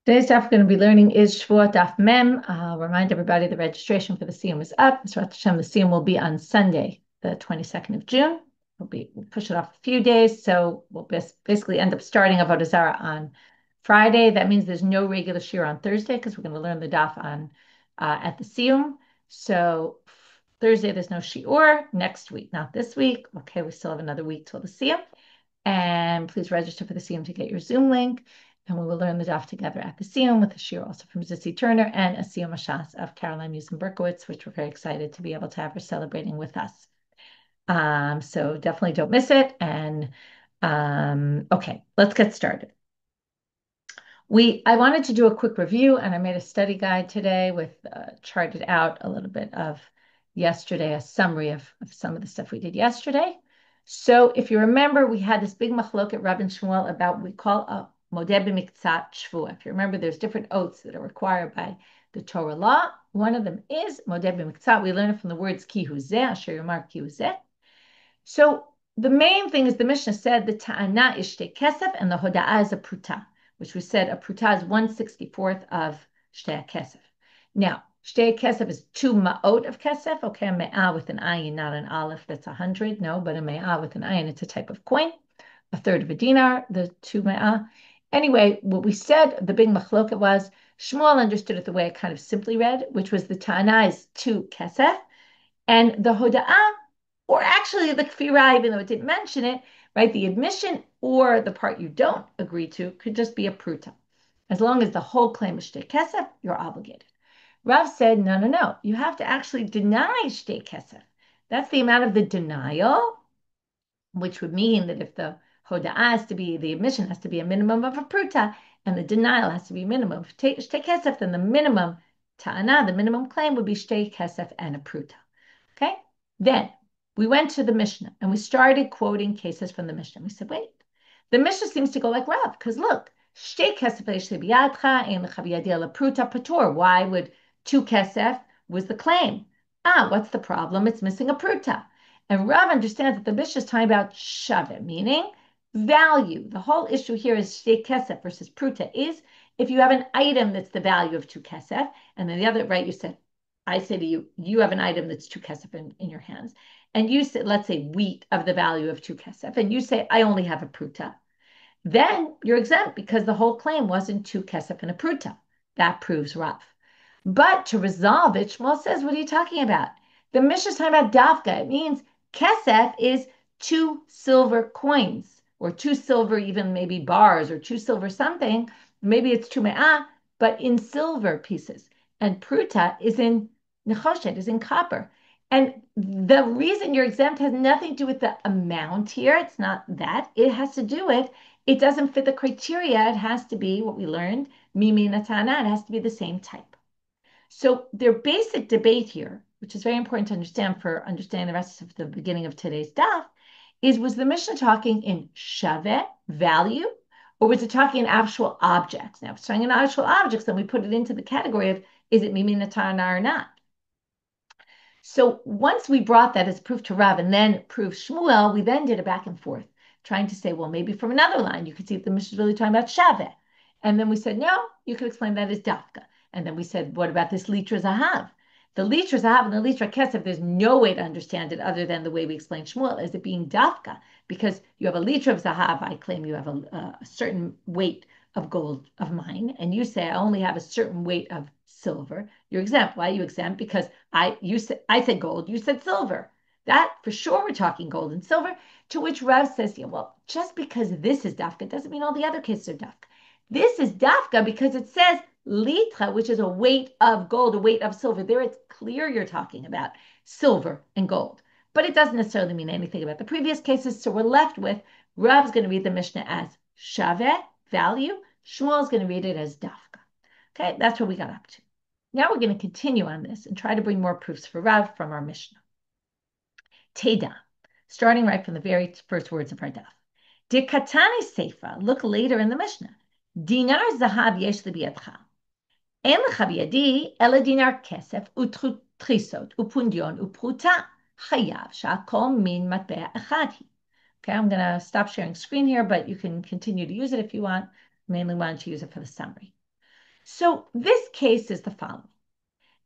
Today's daf we're going to be learning is Shevuot Daf Mem. I'll remind everybody the registration for the Siyum is up. The Siyum will be on Sunday, the 22nd of June. We'll push it off a few days, so we'll basically end up starting Avodah Zarah on Friday. That means there's no regular Shiur on Thursday because we're going to learn the daf on at the Siyum. So Thursday there's no Shiur. Next week, not this week. Okay, we still have another week till the Siyum. And please register for the Siyum to get your Zoom link. And we will learn the daf together at the Siyum with a shiur also from Zitzi Turner and a Siyum Ashas of Caroline Musen-Berkowitz, which we're very excited to be able to have her celebrating with us. So definitely don't miss it. And okay, let's get started. I wanted to do a quick review, and I made a study guide today with charted out a little bit of yesterday, a summary of some of the stuff we did yesterday. So if you remember, we had this big machlok at Rav and Shmuel about what we call a modeh b'miktzat shvuah. If you remember, there's different oaths that are required by the Torah law. One of them is modeh b'miktzat. We learn it from the words ki huzeh, asher yomar ki huzeh. So the main thing is the Mishnah said the ta'ana is shtei kesef and the hoda'ah is a pruta, which we said a pruta is 1/64 of shtei kesef. Now, shtei kesef is 2 ma'ot of kesef. Okay, a me'ah with an ayin, not an aleph, that's 100. No, but a me'ah with an ayin, it's a type of coin. A third of a dinar, the 2 me'ah. Anyway, what we said, the big machloket was, Shmuel understood it the way it kind of simply read, which was the ta'ana is 2 kesef, and the hoda'ah, or actually the kfirah, even though it didn't mention it, right? The admission or the part you don't agree to could just be a pruta. As long as the whole claim is shtei kesef, you're obligated. Rav said, no, no, no. You have to actually deny shtei kesef. That's the amount of the denial, which would mean that if the hoda'ah has to be, the admission has to be a minimum of a pruta, and the denial has to be a minimum of shtei kesef, then the minimum ta'ana, the minimum claim would be shtei kesef and a pruta. Okay? Then we went to the Mishnah and we started quoting cases from the Mishnah. We said, wait, the Mishnah seems to go like Rav, because look, why would 2 kesef was the claim? What's the problem? It's missing a pruta. And Rav understands that the Mishnah is talking about shaveh, meaning value. The whole issue here is shtei kesef versus pruta is if you have an item that's the value of 2 kesef, and then the other, right, you said, I say to you, you have an item that's 2 kesef in your hands. And you say, let's say wheat of the value of 2 kesef. And you say, I only have a pruta. Then you're exempt because the whole claim wasn't 2 kesef and a pruta. That proves Rav. But to resolve it, Shmuel says, what are you talking about? The Mishnah is talking about dafka. It means kesef is 2 silver coins or 2 silver, even maybe bars or 2 silver something. Maybe it's 2 me'ah, but in silver pieces. And pruta is in nechoshet, is in copper. And the reason you're exempt has nothing to do with the amount here. It's not that. It has to do with, it doesn't fit the criteria. It has to be what we learned, mimi natana. It has to be the same type. So their basic debate here, which is very important to understand for understanding the rest of the beginning of today's daf, is was the Mishnah talking in shaveh, value, or was it talking in actual objects? Now, if it's talking in actual objects, then we put it into the category of is it mimi natana or not? So once we brought that as proof to Rav and then proof Shmuel, we then did a back and forth, trying to say, well, maybe from another line, you could see if the Mishnah is really talking about shaveh. And then we said, no, you could explain that as dafka. And then we said, what about this litra zahav? The litra zahav and the litra kesef, there's no way to understand it other than the way we explained Shmuel, as it being dafka, because you have a litra of zahav, I claim you have a certain weight of gold of mine, and you say I only have a certain weight of silver. You're exempt. Why are you exempt? Because I said gold, you said silver. That for sure we're talking gold and silver. To which Rav says, yeah, well, just because this is dafka doesn't mean all the other cases are dafka. This is dafka because it says litra, which is a weight of gold, a weight of silver. There it's clear you're talking about silver and gold. But it doesn't necessarily mean anything about the previous cases. So we're left with Rav's going to read the Mishnah as shaveh, value. Shmuel's going to read it as dafka. Okay, that's what we got up to. Now we're going to continue on this and try to bring more proofs for Rav from our Mishnah. Teda, starting right from the very first words of our daf. De katani seifa, look later in the Mishnah. Dinar zahav yesh li biyadcha. En lecha biyadi, ela dinar kesef utrisot upundion upruta chayav sha'kol min matbea echad. Okay, I'm going to stop sharing screen here, but you can continue to use it if you want. Mainly wanted to use it for the summary. So this case is the following.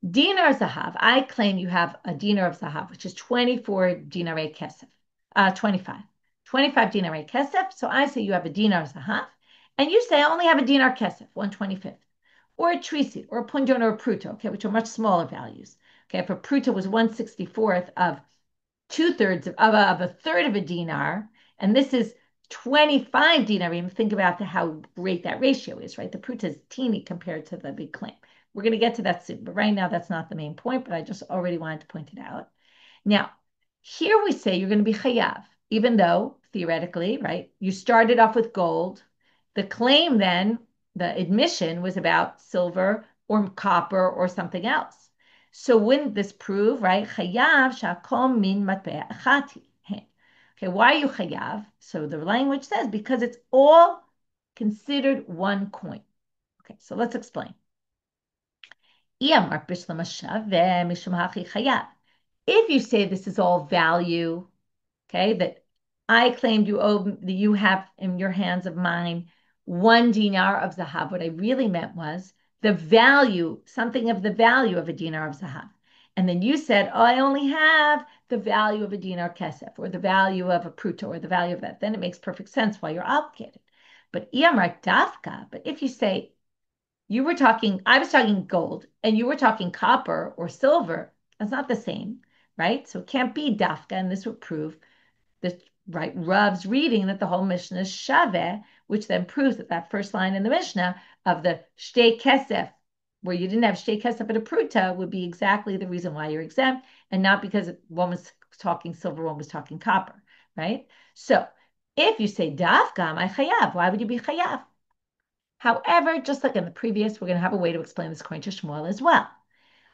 Dinar Zahav, I claim you have a dinar of Zahav, which is 24 dinarei kesef, 25. 25 dinarei kesef. So I say you have a dinar Zahav, and you say I only have a dinar kesef, 125th, or a trisi, or a punjon, or a pruta, okay, which are much smaller values. Okay, if a pruta was 1/64th of 2/3 of a third of a dinar, and this is 25 dinarim. Think about how great that ratio is, right? The pruta is teeny compared to the big claim. We're going to get to that soon, but right now that's not the main point, but I just already wanted to point it out. Now, here we say you're going to be chayav, even though theoretically, right, you started off with gold. The claim then, the admission was about silver or copper or something else. So wouldn't this prove, right? Chayav shakol min matbea achati. Okay, why are you chayav? So the language says because it's all considered one coin. Okay, so let's explain. If you say this is all value, okay, that I claimed you have in your hands of mine 1 dinar of zahav. What I really meant was the value, something of the value of a dinar of zahav. And then you said, oh, I only have the value of a dinar kesef, or the value of a pruta, or the value of that. Then it makes perfect sense why you're obligated. But iyamar dafka, but if you say, I was talking gold, and you were talking copper or silver, that's not the same, right? So it can't be dafka, and this would prove this, right, Rav's reading that the whole Mishnah is shaveh, which then proves that that first line in the Mishnah of the shtei kesef, where you didn't have shtei kesef at a pruta, would be exactly the reason why you're exempt, and not because one was talking silver, one was talking copper, right? So if you say dafka, my chayav, why would you be chayav? However, just like in the previous, we're going to have a way to explain this according to Shmuel as well.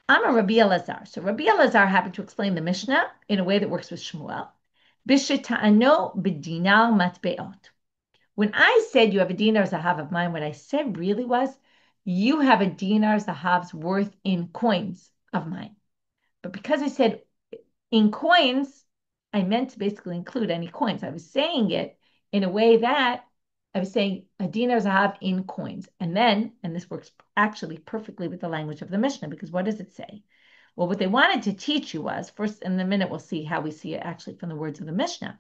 I'm a Rabbi Elazar. So Rabbi Elazar happened to explain the Mishnah in a way that works with Shmuel. B'sheta'ano b'dinar matbeot. When I said you have a dinar zahav of mine, what I said really was you have a dinar zahav's worth in coins of mine. But because I said in coins, I meant to basically include any coins. I was saying it in a way that I was saying a dinar zahav in coins. And this works actually perfectly with the language of the Mishnah, because what does it say? Well, what they wanted to teach you was, first in a minute, we'll see how we see it actually from the words of the Mishnah.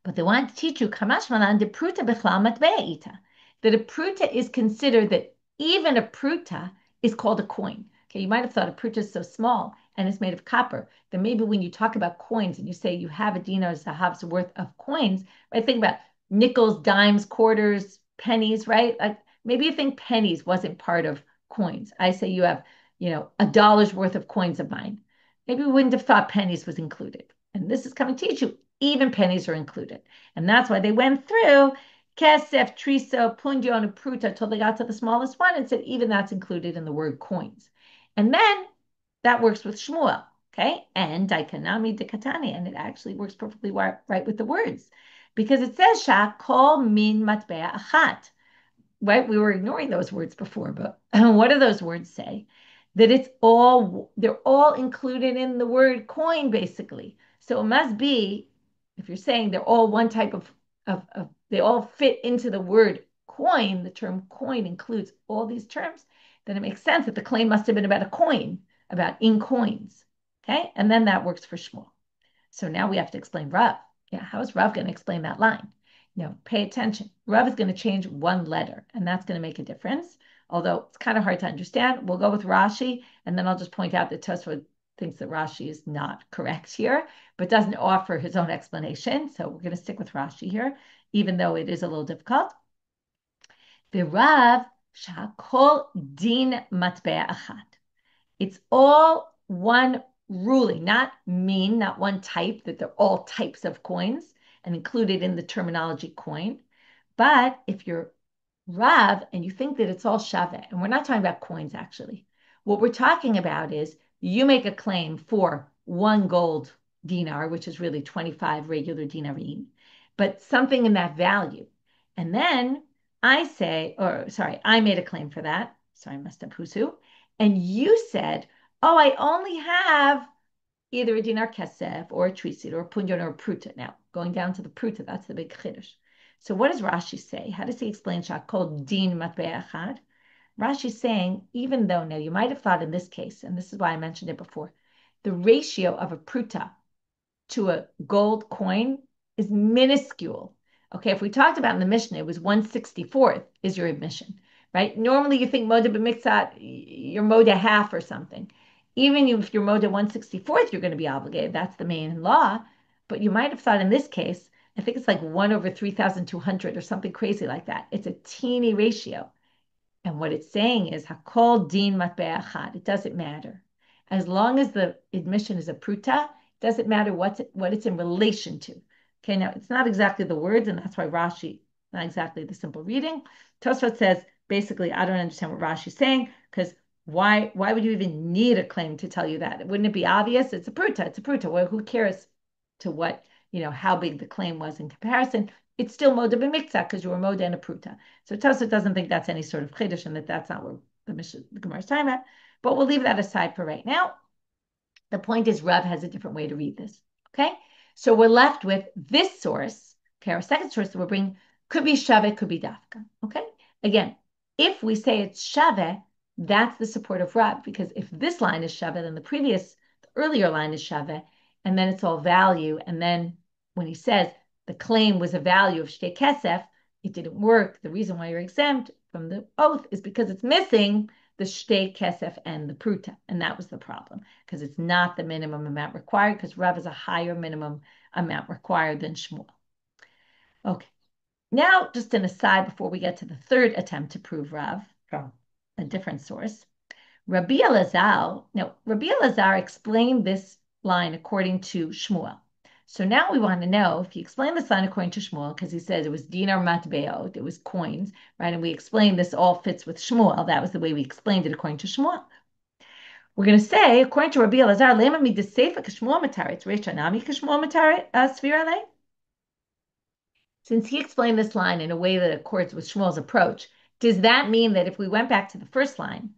But they wanted to teach you, kamashmalan de pruta bichlal matbe'ita, that a pruta is considered, that even a pruta is called a coin. Okay, you might have thought a pruta is so small and it's made of copper, that maybe when you talk about coins and you say you have a dinar zahav's worth of coins, right? Think about nickels, dimes, quarters, pennies, right? Like maybe you think pennies wasn't part of coins. I say you have, $1 worth of coins of mine. Maybe we wouldn't have thought pennies was included. And this is coming to teach you, even pennies are included. And that's why they went through kesef, triso, pundion, and pruta till they got to the smallest one and said even that's included in the word coins. And then that works with Shmuel, okay? And daikanami dekatani, and it actually works perfectly right with the words, because it says shakol min matbea achat, right? We were ignoring those words before, but what do those words say? That they're all included in the word coin, basically. So it must be, if you're saying they're all one type of they all fit into the word coin, the term coin includes all these terms, then it makes sense that the claim must have been about a coin, about in coins. Okay, and then that works for Shmuel. So now we have to explain Rav. Yeah, how is Rav going to explain that line? Pay attention. Rav is going to change one letter, and that's going to make a difference. Although it's kind of hard to understand. We'll go with Rashi, and then I'll just point out that Tosfot thinks that Rashi is not correct here, but doesn't offer his own explanation. So we're going to stick with Rashi here, even though it is a little difficult. The Rav shakol din matbea achat. It's all one ruling, not one type, that they're all types of coins and included in the terminology coin. But if you're Rav and you think that it's all shaveh, and we're not talking about coins actually, what we're talking about is you make a claim for 1 gold dinar, which is really 25 regular dinarim, but something in that value. And then I made a claim for that. Sorry, I messed up Husu. And you said, oh, I only have either a dinar kesef or a trisit or a punjon or a pruta. Now, going down to the pruta, that's the big chiddush. So what does Rashi say? How does he explain shakol din matbea achad? Rashi's saying, even though now you might have thought in this case, and this is why I mentioned it before, the ratio of a pruta to a gold coin is minuscule. Okay, if we talked about in the Mishnah, it was 1/64th is your admission, right? Normally you think moda b'miktzat, you're moda half or something. Even if you're moda 1/64th, you're going to be obligated. That's the main law. But you might have thought in this case, I think it's like 1/3,200 or something crazy like that. It's a teeny ratio. And what it's saying is, Hakol din matbeh achad. It doesn't matter. As long as the admission is a pruta, it doesn't matter what it's in relation to. Okay, now it's not exactly the words, and that's why Rashi, not exactly the simple reading. Tosfot says, basically, I don't understand what Rashi's saying, because why would you even need a claim to tell you that? Wouldn't it be obvious? It's a pruta, it's a pruta. Well, who cares to what, how big the claim was in comparison? It's still moda b'miktzah because you were moda and a pruta. So Tosfot doesn't think that's any sort of chiddush and that's not what the Gemara is talking about. But we'll leave that aside for right now. The point is Rav has a different way to read this. Okay, so we're left with this source. Okay, our second source that we're bringing could be shave, could be dafka. Okay, again, if we say it's shave, that's the support of Rav, because if this line is shave, then the earlier line is shave, and then it's all value. And then when he says the claim was a value of shtei kesef, it didn't work. The reason why you're exempt from the oath is because it's missing the shtei kesef and the pruta, and that was the problem, because it's not the minimum amount required, because Rav is a higher minimum amount required than Shmuel. Okay, now just an aside before we get to the third attempt to prove Rav from a different source. Rabbi Elazar explained this line according to Shmuel. So now we want to know if he explained this line according to Shmuel, because he says it was dinar matbeot, it was coins, right? And we explained this all fits with Shmuel. That was the way we explained it according to Shmuel. We're going to say, according to Rabbi Elazar, lema midaseifa k'Shmuel matarit, reisha nami k'Shmuel matarit svira le. Since he explained this line in a way that accords with Shmuel's approach, does that mean that if we went back to the first line,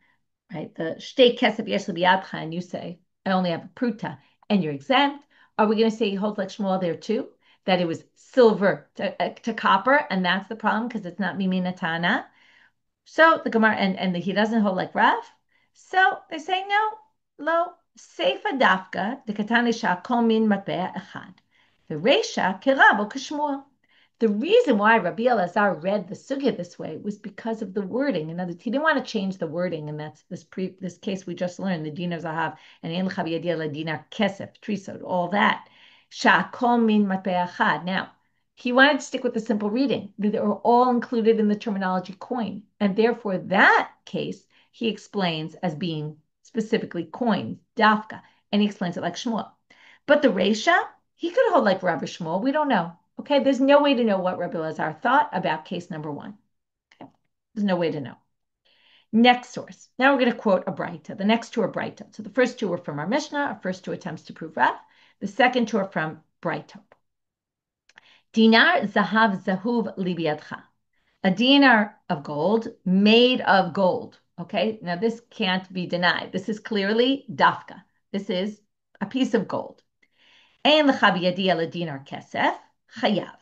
right, the shtei kesef yesh biyadcha, and you say, I only have a pruta, and you're exempt, are we going to say he holds like Shmuel there too? That it was silver to copper, and that's the problem because it's not mimina tana. So the Gemara, and he doesn't hold like Rav. So they say, no, lo, seifa dafka, the katanisha kol min matbea echad. The reisha kerabo k'Shmuel. The reason why Rabbi Elazar read the sugya this way was because of the wording. In other words, he didn't want to change the wording, and that's this case we just learned, the dinar zahav and ein l'cha b'yadia l'dinar kesef, trisod, all that. Sha'kol min matbea echad. Now, he wanted to stick with the simple reading. They were all included in the terminology coin, and therefore that case he explains as being specifically coins, dafka, and he explains it like Shmuel. But the reisha, he could hold like Rabbi Shmuel. We don't know. Okay, there's no way to know what Rabbi Elazar thought about case number one. Okay, there's no way to know. Next source. Now we're going to quote a Braita. The next two are Braita. So the first two are from our Mishnah, our first two attempts to prove Rav. The second two are from Braita. Dinar zahav zahuv libiyadcha. A dinar of gold made of gold. Okay, now this can't be denied. This is clearly dafka. This is a piece of gold. Ein l'cha biyadi ala dinar kesef. Chayav.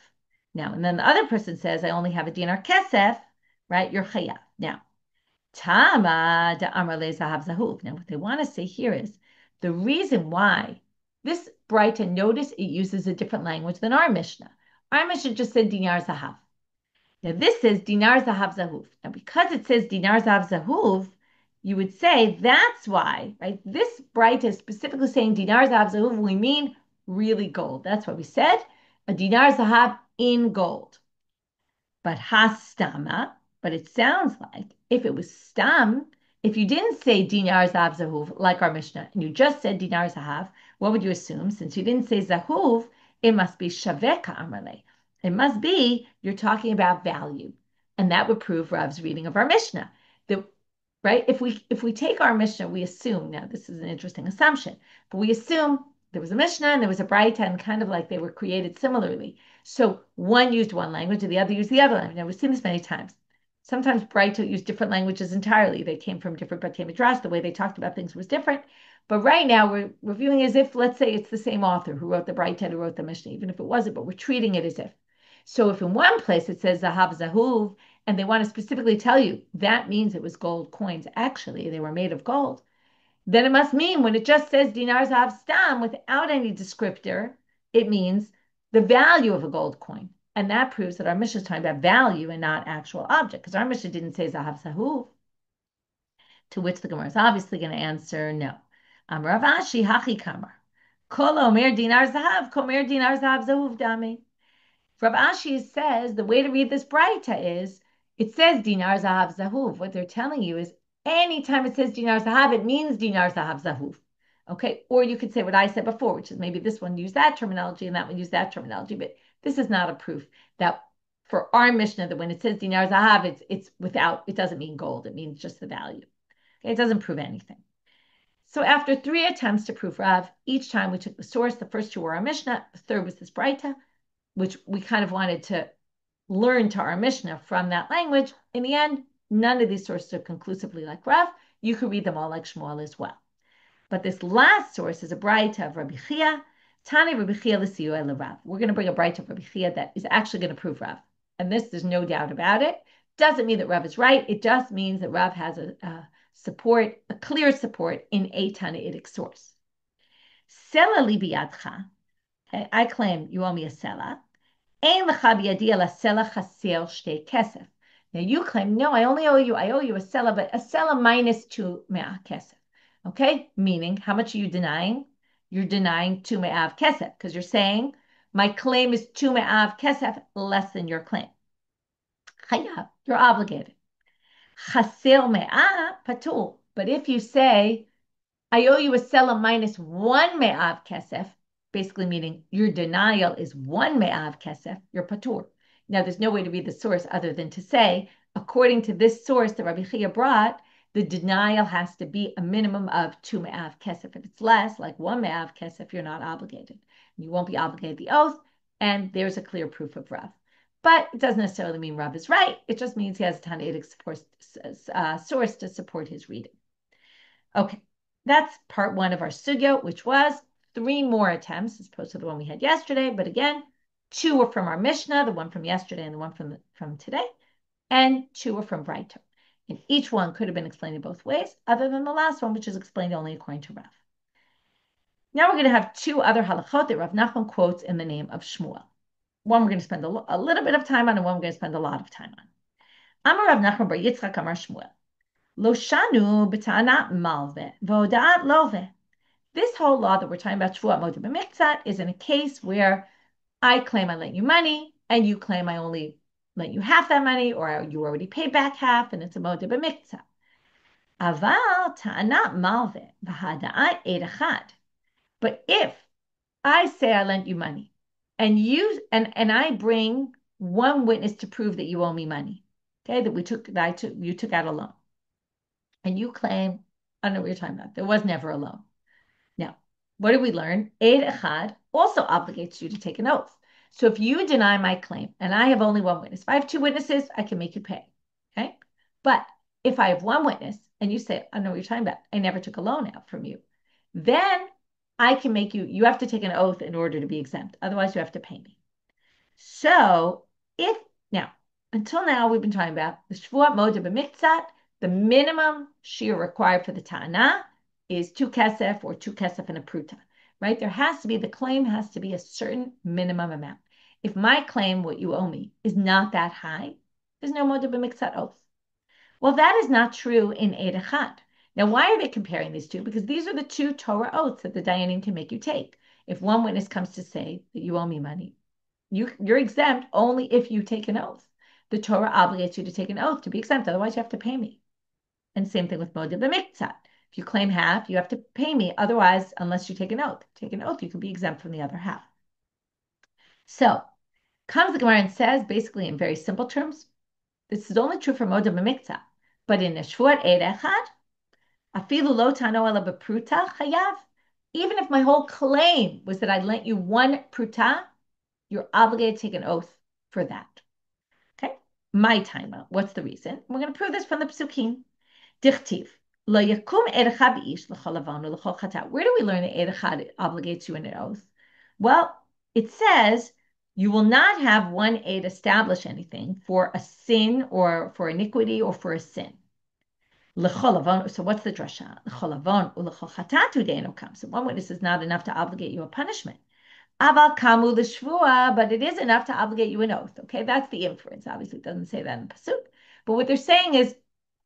Now, and then the other person says, I only have a dinar kesef, right? You're chayav. Now, tama da amar le zahav zahuv. Now, what they want to say here is the reason why this Braita, notice it uses a different language than our Mishnah. Our Mishnah just said dinar zahav. Now, this says dinar zahav zahuv. Now, because it says dinar zahav zahuv, you would say that's why, right? This Braita is specifically saying dinar zahav zahuv, we mean really gold. That's what we said. A dinar zahav in gold. But hastama, but it sounds like if it was stam, if you didn't say dinar zahav zahuv like our Mishnah, and you just said dinar zahav, what would you assume? Since you didn't say zahuv, it must be shaveka amrale. It must be you're talking about value, and that would prove Rav's reading of our Mishnah. Right? If we take our Mishnah, we assume, now this is an interesting assumption, but we assume there was a Mishnah and there was a Braita, and kind of like they were created similarly. So one used one language and the other used the other language. Now we've seen this many times. Sometimes Braita used different languages entirely. They came from different Batei Midrash. The way they talked about things was different. But right now we're reviewing as if, let's say, it's the same author who wrote the Braita and who wrote the Mishnah, even if it wasn't, but we're treating it as if. So if in one place it says Zahav Zahuv, and they want to specifically tell you that means it was gold coins, actually, they were made of gold, then it must mean when it just says dinar zahav stam without any descriptor, it means the value of a gold coin. And that proves that our Mishnah is talking about value and not actual object, because our Mishnah didn't say zahav sahuv, to which the Gemara is obviously going to answer no. Rav Ashi hachi kamar. Kol omer dinar zahav, komer dinar zahav zahuv dami. Rav Ashi says the way to read this braita is it says dinar zahav zahuv. What they're telling you is anytime it says dinar zahav, it means dinar zahav zahuv. Okay, or you could say what I said before, which is maybe this one used that terminology and that one used that terminology, but this is not a proof that for our Mishnah that when it says dinar zahav, it's without, it doesn't mean gold, it means just the value. Okay, it doesn't prove anything. So after 3 attempts to prove Rav, each time we took the source. The first 2 were our Mishnah, the third was this braita, which we kind of wanted to learn to our Mishnah from that language. In the end, none of these sources are conclusively like Rav. You could read them all like Shmuel as well. But this last source is a braita of Rabbi Chia, Tani Rabbi Chia l'siyuei l'Rav. We're going to bring a braita of Rabbi Chia that is actually going to prove Rav. And this, there's no doubt about it. Doesn't mean that Rav is right. It just means that Rav has a clear support in a tannaitic source. Sela li biyadcha. I claim you owe me a sela. Ein lecha biyadi ela sela chaser shtei kesef. Now you claim, no, I owe you a sela, but a sela minus 2 me'ah kesef. Okay? Meaning, how much are you denying? You're denying 2 me'av kesef, because you're saying, my claim is 2 me'av kesef less than your claim. Chayav, you're obligated. Chaser me'ah patur. But if you say, I owe you a sela minus 1 me'av kesef, basically meaning your denial is 1 me'av kesef, you're patur. Now, there's no way to read the source other than to say, according to this source that Rabbi Chia brought, the denial has to be a minimum of 2 me'av kesef. If it's less, like 1 me'av kesef, you're not obligated. You won't be obligated the oath, and there's a clear proof of Rav. But it doesn't necessarily mean Rav is right. It just means he has a tannaitic source to support his reading. Okay, that's part 1 of our sugya, which was 3 more attempts as opposed to the one we had yesterday. But again, 2 were from our Mishnah, the one from yesterday and the one from today, and 2 were from Braita. And each one could have been explained in both ways, other than the last one, which is explained only according to Rav. Now we're going to have 2 other halachot that Rav Nachman quotes in the name of Shmuel. One we're going to spend a little bit of time on, and one we're going to spend a lot of time on. Amar Rav Nachman bar Yitzchak Amar Shmuel. Lo shanu b'ta'ana malve v'hoda'at love. This whole law that we're talking about, Shevuot Moed B'Miktzat, is in a case where I claim I lent you money, and you claim I only lent you half that money, or you already paid back half, and it's a Moed B'Miktzat. Aval ta'ana malve v'hoda'at eid echad. But if I say I lent you money, and I bring one witness to prove that you owe me money, okay, you took out a loan, and you claim, I don't know what you're talking about. There was never a loan. Now, what did we learn? Eid echad also obligates you to take an oath. So if you deny my claim, and I have only one witness, if I have 2 witnesses, I can make you pay, okay? But if I have 1 witness, and you say, I don't know what you're talking about, I never took a loan out from you, then I can make you have to take an oath in order to be exempt. Otherwise, you have to pay me. So until now, we've been talking about the Shevuot Moed B'Miktzat, the minimum shiur required for the ta'ana is 2 kesef or 2 kesef and a pruta, right? The claim has to be a certain minimum amount. If my claim, what you owe me, is not that high, there's no Moed B'Miktzat oath. Well, that is not true in Eid Echad. Now, why are they comparing these 2? Because these are the 2 Torah oaths that the Dayanim can make you take. If one witness comes to say that you owe me money, you're exempt only if you take an oath. The Torah obligates you to take an oath to be exempt. Otherwise, you have to pay me. And same thing with Moed B'Miktzat. If you claim half, you have to pay me. Otherwise, unless you take an oath, you can be exempt from the other half. So, comes the Gemara and says, basically in very simple terms, this is only true for Moed B'Miktzat. But in a Shevuot Eid Echad, afilu lo tano ela b'pruta chayav. Even if my whole claim was that I lent you 1 pruta, you're obligated to take an oath for that. Okay? My time out. What's the reason? We're going to prove this from the Psukim. Dichtiv. Lo yakum eid echad b'ish l'chol avon u'l'chol chata. Where do we learn that eid echad obligates you in an oath? Well, it says, You will not have one aid establish anything for a sin or for iniquity or for a sin. So what's the drasha? So one witness is not enough to obligate you a punishment. But it is enough to obligate you an oath. Okay, that's the inference. Obviously, it doesn't say that in pasuk. But what they're saying is,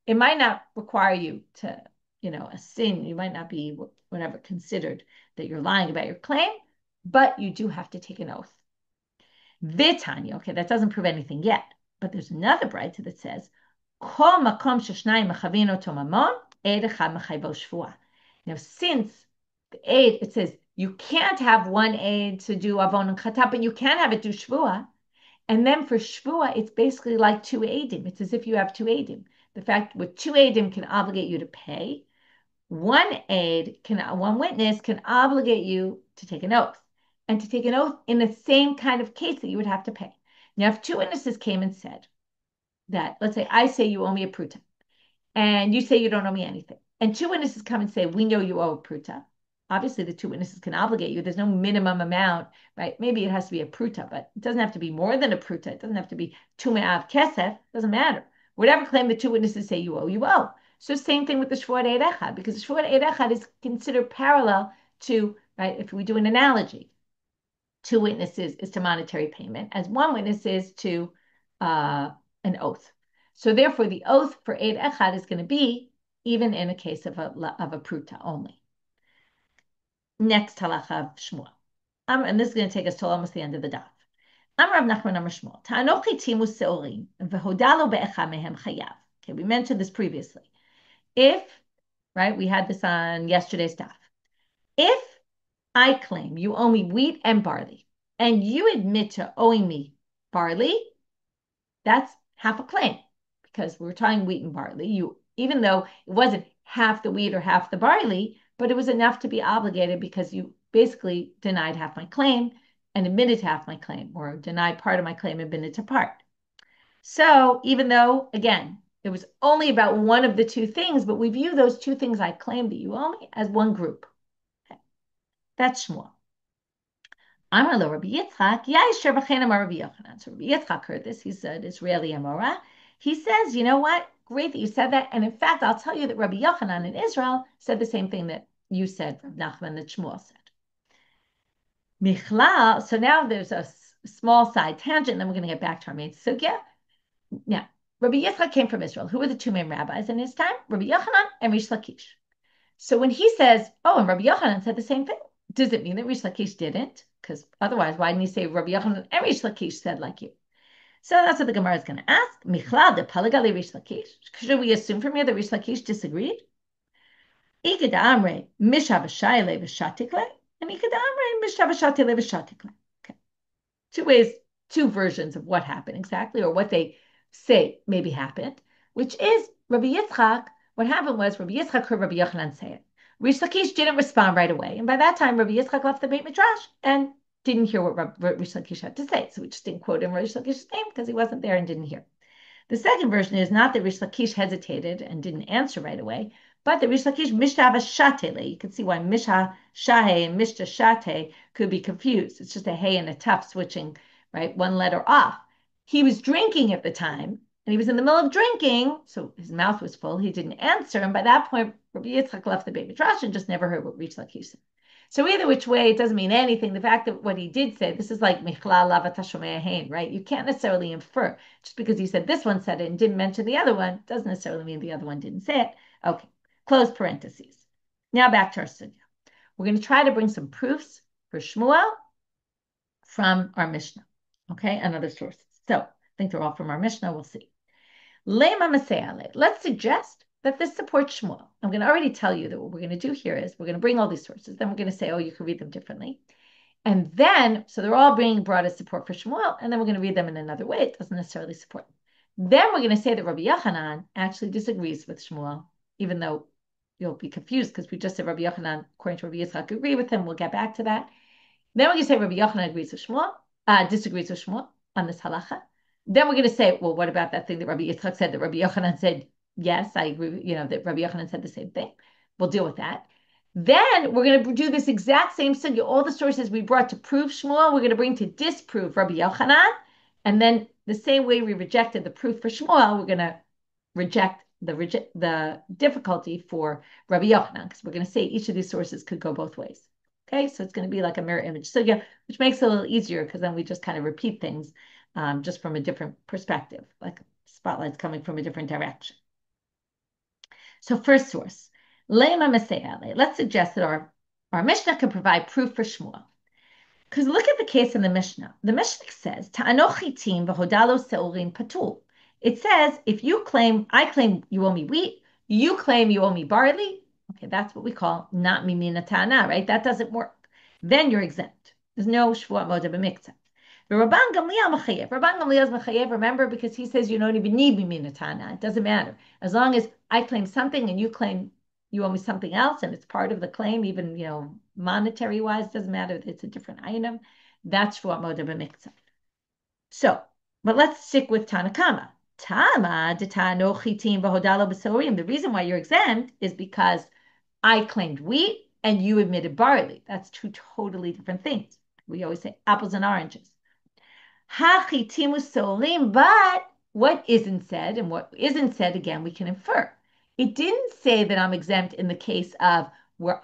it might not require you to, a sin. You might not be whatever considered that you're lying about your claim, but you do have to take an oath. Vitanya, okay, that doesn't prove anything yet. But there's another brayta that says, now, since the aid, it says you can't have one aid to do avon and chata, but you can have it do shvua. And then for shvua, it's basically like two aidim. It's as if you have two aidim. The fact with two aidim can obligate you to pay. One witness can obligate you to take an oath, and to take an oath in the same kind of case that you would have to pay. Now, if two witnesses came and said that, let's say I say you owe me a pruta, and you say you don't owe me anything, and two witnesses come and say we know you owe a pruta. Obviously, the two witnesses can obligate you. There's no minimum amount, right? Maybe it has to be a pruta, but it doesn't have to be more than a pruta. It doesn't have to be two me'av kesef. It doesn't matter. Whatever claim the two witnesses say you owe, you owe. So same thing with the Shevuot Eid Echad, because the Shevuot Eid Echad is considered parallel to, right, if we do an analogy, two witnesses is to monetary payment, as one witness is to an oath. So therefore, the oath for Eid Echad is going to be even in a case of a pruta only. Next halacha of Shmuel. And this is going to take us till almost the end of the daf. Rav Nachman Amar Shmuel. Ta'anochi timu seorim v'hodalo be'echa mehem chayav. Okay, we mentioned this previously. If, right, we had this on yesterday's daf. If I claim you owe me wheat and barley, and you admit to owing me barley, that's half a claim, because we're talking wheat and barley. Even though it wasn't half the wheat or half the barley, but it was enough to be obligated because you basically denied half my claim and admitted to half my claim, or denied part of my claim and admitted to part. So even though, again, it was only about one of the two things, but we view those two things I claim that you owe me as one group. Okay. That's Shmuel. Amar lo Rabbi Yitzchak, Yaisher b'chein amar Rabbi Yochanan. So Rabbi Yitzchak heard this. He's an Israeli Amora. He says, you know what? Great that you said that. And in fact, I'll tell you that Rabbi Yochanan in Israel said the same thing that you said, Rabbi Nachman, that Shmuel said. Michlal. So now there's a small side tangent, and then we're going to get back to our main sugya. Now, Rabbi Yitzchak came from Israel. Who were the two main rabbis in his time? Rabbi Yochanan and Rish Lakish. So when he says, oh, and Rabbi Yochanan said the same thing, does it mean that Rish Lakish didn't? Because otherwise, why didn't he say Rabbi Yochanan and Rish Lakish said like you? So that's what the Gemara is going to ask. Michlal de palagali Rish Lakish. Should we assume from here that Rish Lakish disagreed? Ikeda amre misha v'shayle v'shatikle, and ikeda amre misha v'shatile v'shatikle. Okay, two ways, two versions of what happened exactly, or what they say maybe happened, which is Rabbi Yitzchak. What happened was Rabbi Yitzchak heard Rabbi Yochanan say it. Rish Lakish didn't respond right away, and by that time Rabbi Yitzchak left the Beit Midrash and didn't hear what Rish Lakish had to say. So we just didn't quote him Rish Lakish's name because he wasn't there and didn't hear. The second version is not that Rish Lakish hesitated and didn't answer right away, but that Rish Lakish mishta v'shatele. You can see why misha shahe and mishta shate could be confused. It's just a hey and a tuf switching, right, one letter off. He was drinking at the time, and he was in the middle of drinking, so his mouth was full. He didn't answer, and by that point, Rabbi Yitzchak left the Beit Midrash and just never heard what Rish Lakish said. So either which way, it doesn't mean anything. The fact that what he did say, this is like Michlal Lavat Hashomei Hein, right? You can't necessarily infer just because he said this one said it and didn't mention the other one, doesn't necessarily mean the other one didn't say it. Okay, close parentheses. Now back to our sugya. We're going to try to bring some proofs for Shmuel from our Mishnah, okay, and other sources. So I think they're all from our Mishnah. We'll see. Lema Maseale. Let's suggest that this supports Shmuel. I'm going to already tell you that what we're going to do here is we're going to bring all these sources. Then we're going to say, oh, you can read them differently. And then, so they're all being brought as support for Shmuel, and then we're going to read them in another way. It doesn't necessarily support them. Then we're going to say that Rabbi Yochanan actually disagrees with Shmuel, even though you'll be confused because we just said Rabbi Yochanan, according to Rabbi Yitzchak, agree with him. We'll get back to that. Then we're going to say Rabbi Yochanan agrees with Shmuel, disagrees with Shmuel on this halacha. Then we're going to say, well, what about that thing that Rabbi Yitzchak said, that Rabbi Yochanan said, yes, I agree, that Rabbi Yochanan said the same thing. We'll deal with that. Then we're going to do this exact same sugya. All the sources we brought to prove Shmuel, we're going to bring to disprove Rabbi Yochanan. And then the same way we rejected the proof for Shmuel, we're going to reject the difficulty for Rabbi Yochanan, because we're going to say each of these sources could go both ways. Okay, so it's going to be like a mirror image sugya, which makes it a little easier because then we just kind of repeat things just from a different perspective, like spotlight's coming from a different direction. So first source, Lema Meseale. Let's suggest that our Mishnah can provide proof for Shmuel. Because look at the case in the Mishnah. The Mishnah says, Ta'anochitim v'hodalo seurin patul. It says, if I claim you owe me wheat, you claim you owe me barley. Okay, that's what we call not mimina ta'ana, right? That doesn't work. Then you're exempt. There's no Shevuot moda b'miktzah. The Rabban Gamliel Mechayev. Rabban Gamliel is Mechayev, remember, because he says you don't even need mimina ta'ana. It doesn't matter. As long as I claim something and you claim you owe me something else, and it's part of the claim, even monetary wise, doesn't matter. It's a different item. That's Shevuot moda b'miktzah. So, but let's stick with Tanakama. Tama detano chitim v'hodalo b'sorim. The reason why you're exempt is because I claimed wheat and you admitted barley. That's two totally different things. We always say apples and oranges. Ha-chitimu solim, but what isn't said, and what isn't said, again, we can infer. It didn't say that I'm exempt in the case of where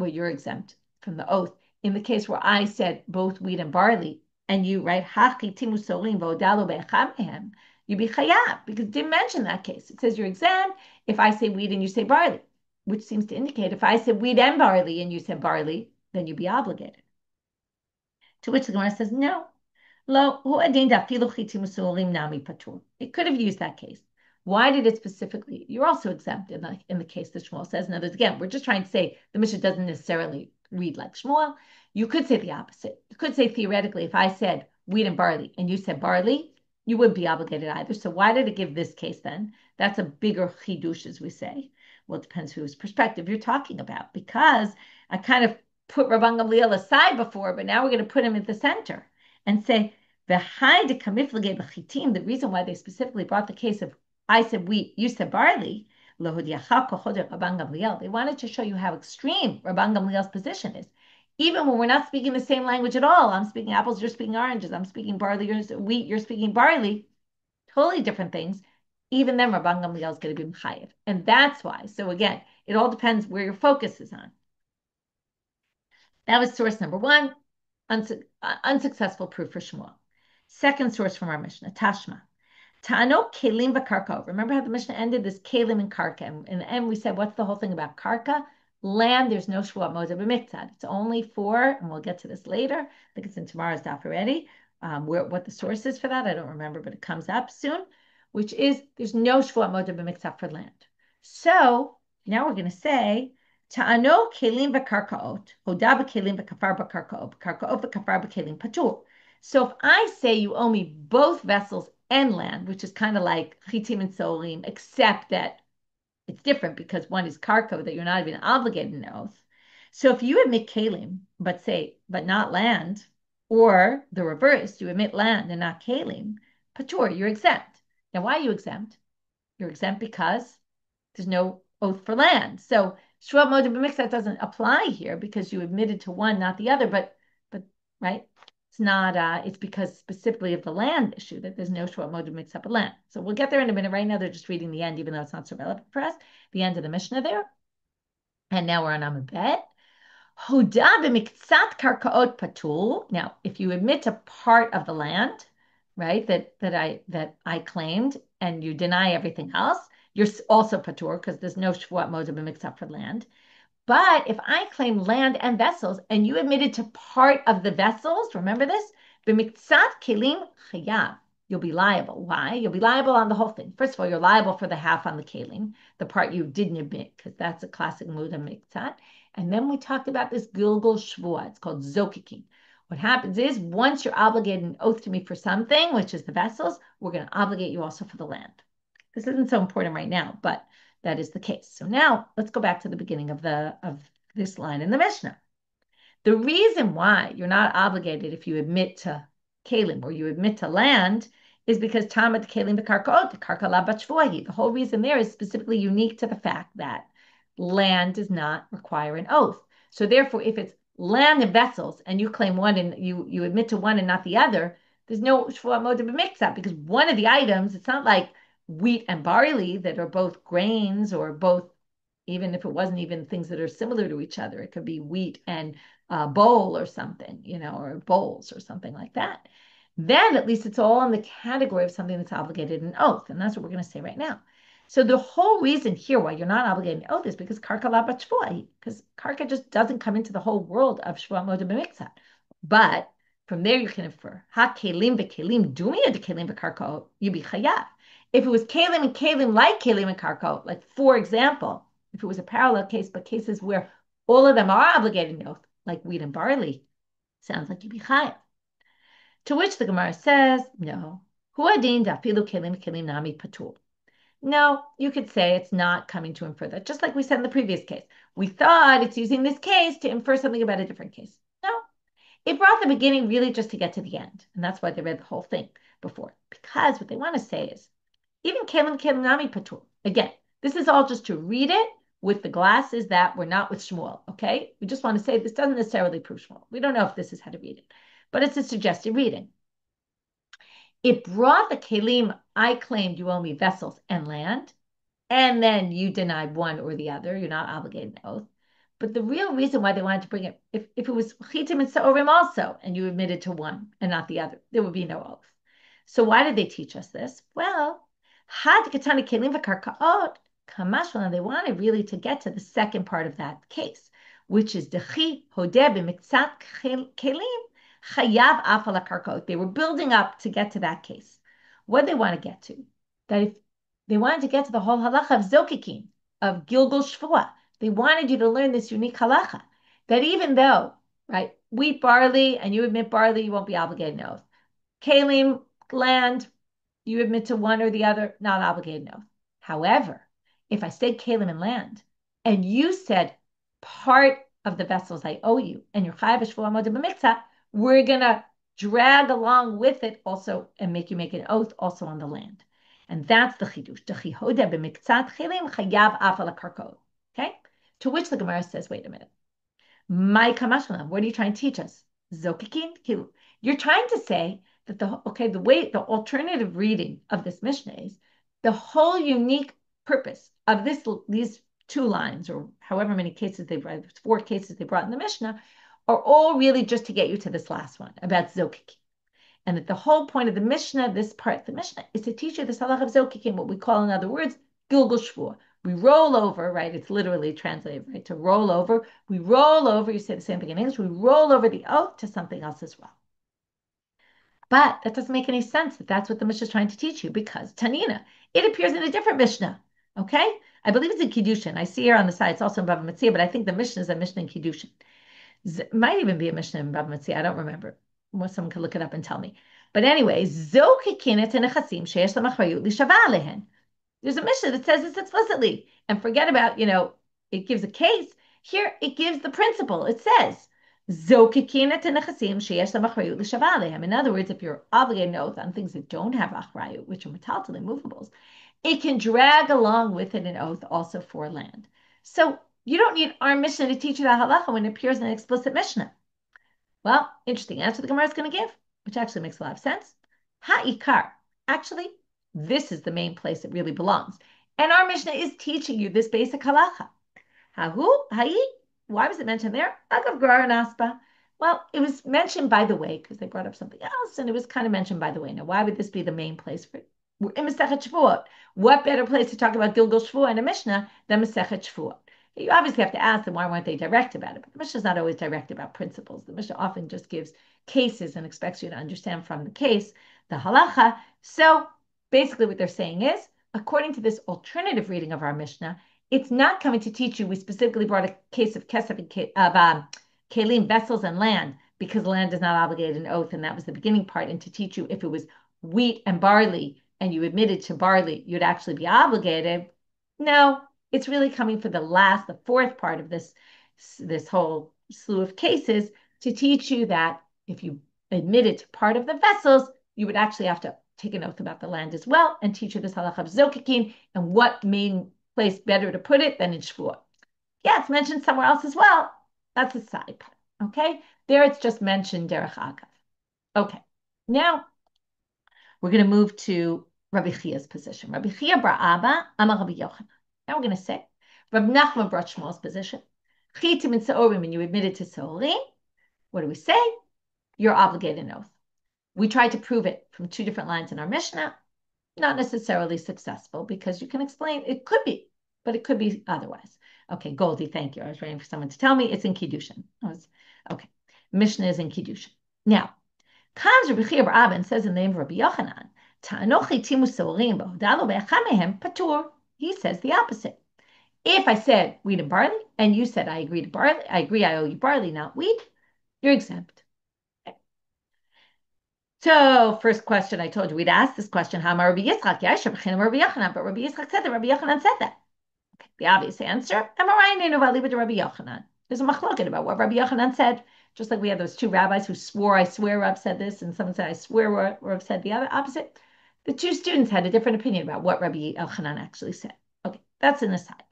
you're exempt from the oath. In the case where I said both wheat and barley, and you, right, ha-chitimu solim v'odalo be'echad mehem, you be chayav, because it didn't mention that case. It says you're exempt if I say wheat and you say barley, which seems to indicate if I said wheat and barley and you said barley, then you'd be obligated. To which the Gemara says, no. It could have used that case. Why did it specifically? You're also exempt in the case that Shmuel says. In other words, again, we're just trying to say the Mishnah doesn't necessarily read like Shmuel. You could say the opposite. You could say theoretically, if I said wheat and barley and you said barley, you wouldn't be obligated either. So why did it give this case then? That's a bigger chidush, as we say. Well, it depends whose perspective you're talking about, because I kind of put Rabban Gamliel aside before, but now we're going to put him at the center and say, the reason why they specifically brought the case of I said wheat, you said barley, they wanted to show you how extreme Rabban Gamliel's position is. Even when we're not speaking the same language at all, I'm speaking apples, you're speaking oranges, I'm speaking barley, wheat, you're speaking barley, totally different things. Even then, Rabban Gamliel is going to be mechayev. And that's why. So again, it all depends where your focus is on. That was source number one. Unsuccessful proof for Shmuel. Second source from our Mishnah, Tashma. Ta'ano kelim v'karka. Remember how the Mishnah ended this kelim and karka? And in the end, we said, what's the whole thing about karka? Land, there's no Shevuot moda b'miktzad. It's only for, and we'll get to this later, I think it's in tomorrow's daf already, what the source is for that, I don't remember, but it comes up soon, which is there's no Shevuot moda b'miktzad for land. So now we're going to say, Ta'ano kelim v'karkaot, hoda b'kelim v'kafar b'karkaot, b'karkaot v'kafar b'kelim patur. So if I say you owe me both vessels and land, which is kind of like chitim and solim, except that it's different because one is karka that you're not even obligated in oath. So if you admit kelim, but not land, or the reverse, you admit land and not kelim, patur, you're exempt. Now, why are you exempt? You're exempt because there's no oath for land. So Shevuot moda b'miktzah doesn't apply here because you admitted to one, not the other. But right, it's not. It's because specifically of the land issue that there's no Shevuot moda b'miktzah for land. So we'll get there in a minute. Right now, they're just reading the end, even though it's not so relevant for us. The end of the Mishnah there, and now we're on Amud Bet. Hoda b'miktzat karkaot patul. Now, if you admit to part of the land, right, that I claimed, and you deny everything else, you're also patur because there's no Shevuot moda b'miktzah for land. But if I claim land and vessels, and you admitted to part of the vessels, remember this, b'miktzat kelim chayav, you'll be liable. Why? You'll be liable on the whole thing. First of all, you're liable for the half on the kelim, the part you didn't admit, because that's a classic muda miktzat. And then we talked about this gilgul shvuah. It's called zokikin. What happens is once you're obligated an oath to me for something, which is the vessels, we're going to obligate you also for the land. This isn't so important right now, but that is the case. So now let's go back to the beginning of this line in the Mishnah. The reason why you're not obligated if you admit to kelim or you admit to land is because Tamad kelim the karkaot, the karka la batshvohi. The whole reason there is specifically unique to the fact that land does not require an oath. So therefore, if it's land and vessels, and you claim one and you admit to one and not the other, there's no Shevuot moed b'miktzah, because one of the items, it's not like wheat and barley that are both grains or both, even if it wasn't even things that are similar to each other. It could be wheat and bowl or something, or bowls or something like that. Then at least it's all in the category of something that's obligated in oath. And that's what we're going to say right now. So the whole reason here why you're not obligated in oath is because karka la bat shvuah, because karka just doesn't come into the whole world of Shevuot moed b'miktzah. But from there you can infer ha kelim v'kelim dumia de kelim v'karka you be chayav. If it was kelim and kelim like kelim and karka, like for example, if it was a parallel case, but cases where all of them are obligated in oath, like wheat and barley, sounds like you'd be chayav. To which the Gemara says, no. Huadin dafilu kelim kelim nami patur. No, you could say it's not coming to infer that, just like we said in the previous case. We thought it's using this case to infer something about a different case. No, it brought the beginning really just to get to the end. And that's why they read the whole thing before. Because what they want to say is, even kelim kelim nami patur. Again, this is all just to read it with the glasses that we're not with Shmuel, okay? We just want to say this doesn't necessarily prove Shmuel. We don't know if this is how to read it, but it's a suggested reading. It brought the kelim, I claimed you owe me vessels and land, and then you denied one or the other. You're not obligated to oath. But the real reason why they wanted to bring it, if it was chitim and seorim also, and you admitted to one and not the other, there would be no oath. So why did they teach us this? Well, had ketana kelim v'karkaot, kamashma, they wanted really to get to the second part of that case, which is dechi hodeh b'miktzat kelim chayav af ala karkaot. They were building up to get to that case. What did they want to get to? That if they wanted to get to the whole halacha of zokikin, of Gilgul Shvuah. They wanted you to learn this unique halacha, that even though, right, wheat, barley, and you admit barley, you won't be obligated to oath. Kalim, land, you admit to one or the other, not obligated to oath. However, if I said kalim and land, and you said part of the vessels I owe you, and you're chayav Shevuot moed b'miktzah, we're going to drag along with it also and make you make an oath also on the land. And that's the chidush. Okay? To which the Gemara says, wait a minute. My kamashana, what are you trying to teach us? Zokikin? You're trying to say that the alternative reading of this Mishnah is the whole unique purpose of these two lines, or however many cases they brought, 4 cases they brought in the Mishnah, are all really just to get you to this last one about zokikin. And that the whole point of the Mishnah, this part of the Mishnah, is to teach you the halacha of zokikin, what we call in other words, Gilgul Shvuah. We roll over, right? It's literally translated, right? To roll over. We roll over, you say the same thing in English, we roll over the oath to something else as well. But that doesn't make any sense that that's what the Mishnah is trying to teach you, because Tanina, it appears in a different Mishnah, okay? I believe it's in Kiddushin. I see here on the side, it's also in Bava Metzia, but I think the Mishnah is a Mishnah in Kiddushin. Might even be a Mishnah in Bava Metzia, I don't remember. Someone could look it up and tell me. But anyway, there's a Mishnah that says this explicitly. And forget about, it gives a case. Here, it gives the principle. It says, in other words, if you're obligated to oath on things that don't have achrayut, which are metaltalin, movables, it can drag along with it an oath also for land. So you don't need our Mishnah to teach you that halacha when it appears in an explicit Mishnah. Well, interesting answer the Gemara is going to give, which actually makes a lot of sense. Ha'ikar. Actually, this is the main place it really belongs. And our Mishnah is teaching you this basic halacha. Why was it mentioned there? Agav Gra and Aspa. Well, it was mentioned by the way, because they brought up something else, and it was kind of mentioned by the way. Now, why would this be the main place for it? We're in Masechet Shevuot. What better place to talk about Gilgul Shvuah in a Mishnah than Masechet Shevuot? You obviously have to ask them, why weren't they direct about it? But the Mishnah is not always direct about principles. The Mishnah often just gives cases and expects you to understand from the case the halacha. So basically what they're saying is, according to this alternative reading of our Mishnah, it's not coming to teach you. We specifically brought a case of kesef of kelim, vessels and land, because land is not obligated in oath, and that was the beginning part, and to teach you if it was wheat and barley, and you admitted to barley, you'd actually be obligated. No, it's really coming for the fourth part of this whole slew of cases to teach you that if you admitted to part of the vessels, you would actually have to take an oath about the land as well, and teach you this halacha of zokikin, and what main place better to put it than in Shevuot. Yeah, it's mentioned somewhere else as well. That's a side part. Okay. There it's just mentioned derech agav. Okay. Now we're going to move to Rabbi Chia's position. Rabbi Chia bar Abba, Amar Rabbi Yochanan. Now we're going to say Rabbi Nachman brought Shmuel's position. Chitim in Seorim, and you admitted to Seorim. What do we say? You're obligated an oath. We tried to prove it from two different lines in our Mishnah. Not necessarily successful because you can explain it could be, but it could be otherwise. Okay, Goldie, thank you. I was waiting for someone to tell me it's in Kiddushin. Okay, Mishnah is in Kiddushin. Now, comes Rabbi Chia bar Abba and says in the name of Rabbi Yochanan, Ta'anochi timu sorim b'hodalo be'achamehem patur. He says the opposite. If I said wheat and barley, and you said I agree to barley, I agree I owe you barley, not wheat, you're exempt. Okay. So, first question, I told you we'd ask this question, how Rabbi Yitzchak, Rabbi Yochanan, but Rabbi Yitzchak said that Rabbi Yochanan said that. Okay, the obvious answer, Rabbi Yochanan. There's a machloket about what Rabbi Yochanan said, just like we have those two rabbis who swore, I swear Rav said this, and someone said, I swear Rav said the other opposite. The two students had a different opinion about what Rabbi Yochanan actually said. Okay, that's an aside.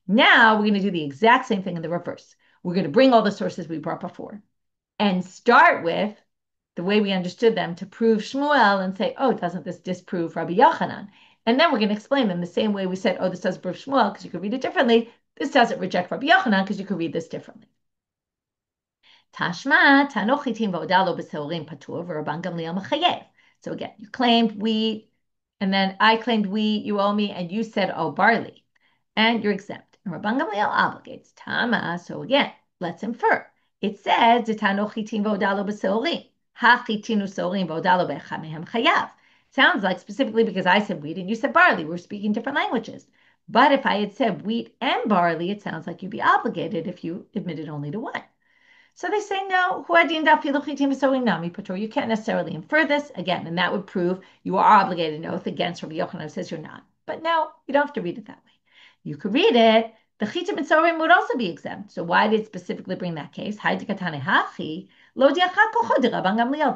Now we're going to do the exact same thing in the reverse. We're going to bring all the sources we brought before and start with the way we understood them to prove Shmuel and say, oh, doesn't this disprove Rabbi Yochanan? And then we're going to explain them the same way we said, oh, this does prove Shmuel because you could read it differently. This doesn't reject Rabbi Yochanan because you could read this differently. Tashma, tanochitim v'odalo b'seorim patur v'Rabban Gamliel mechayev. So again, you claimed wheat, and then I claimed wheat, you owe me, and you said, oh, barley, and you're exempt. And Rabban Gamliel obligates. Tama, so again, let's infer. It says, tanochitim v'odalo b'seorim. Ha-chitinu seorim v'odalo be'chamehem chayav. Sounds like specifically because I said wheat and you said barley. We're speaking different languages. But if I had said wheat and barley, it sounds like you'd be obligated if you admitted only to one. So they say, no, you can't necessarily infer this again, and that would prove you are obligated an oath against Rabbi Yochanan who says you're not. But no, you don't have to read it that way. You could read it. The chitim and sorim would also be exempt. So why did it specifically bring that case? They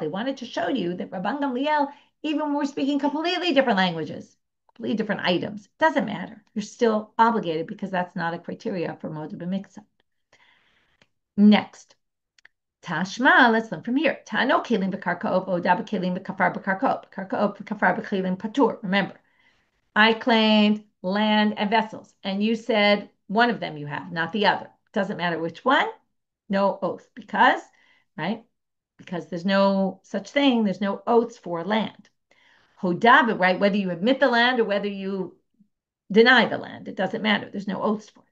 wanted to show you that Rabban Gamliel, even when we're speaking completely different languages, completely different items, it doesn't matter. You're still obligated because that's not a criteria for moda b'miksa. Next. Tashma, let's learn from here. Tano kelim b'karkaop, oda b'kelim b'kafar b'karkaop. Karkaop b'kafar b'kelim patur. Remember, I claimed land and vessels, and you said one of them you have, not the other. Doesn't matter which one, no oath. Because, right? Because there's no such thing, there's no oaths for land. Hodab, right? Whether you admit the land or whether you deny the land, it doesn't matter. There's no oaths for it.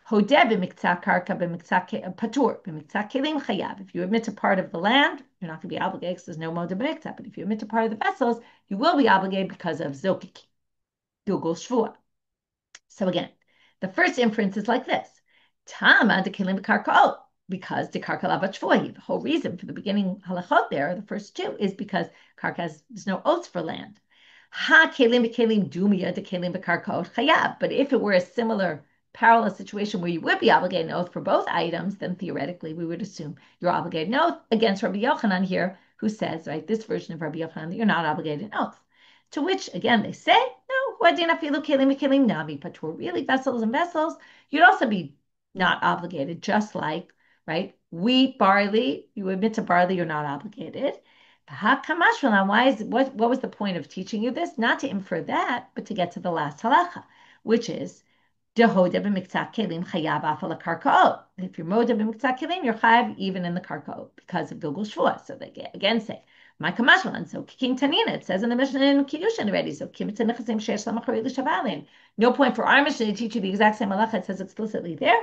Hodeh b'miktzah karka b'miktzah patur b'miktzah kelim chayav. If you admit to part of the land, you're not going to be obligated because there's no moda b'miktzah. But if you admit to part of the vessels, you will be obligated because of zokik, dugul shvua. So again, the first inference is like this: Tama de kelim b'karkaot, because de karka lavat shvuahi. The whole reason for the beginning halachot there, the first two, is because karka there's no oaths for land. Ha kelim b'kelim dumia de kelim b'karkaot chayav. But if it were a similar parallel situation where you would be obligated an oath for both items, then theoretically we would assume you're obligated an oath against Rabbi Yochanan here, who says, right, this version of Rabbi Yochanan, that you're not obligated an oath. To which, again, they say, no, really vessels and vessels, you'd also be not obligated, just like, right, wheat, barley, you admit to barley, you're not obligated. What was the point of teaching you this? Not to infer that, but to get to the last halacha, which is, if you're moda b'miktzah kelim, you're chayav even in the karkaot because of gilgul shvua. So they again say, my kamashlan. So King Tanina, it says in the Mishna in Kiddushin already. So no point for our Mishnah to teach you the exact same halacha. It says explicitly there.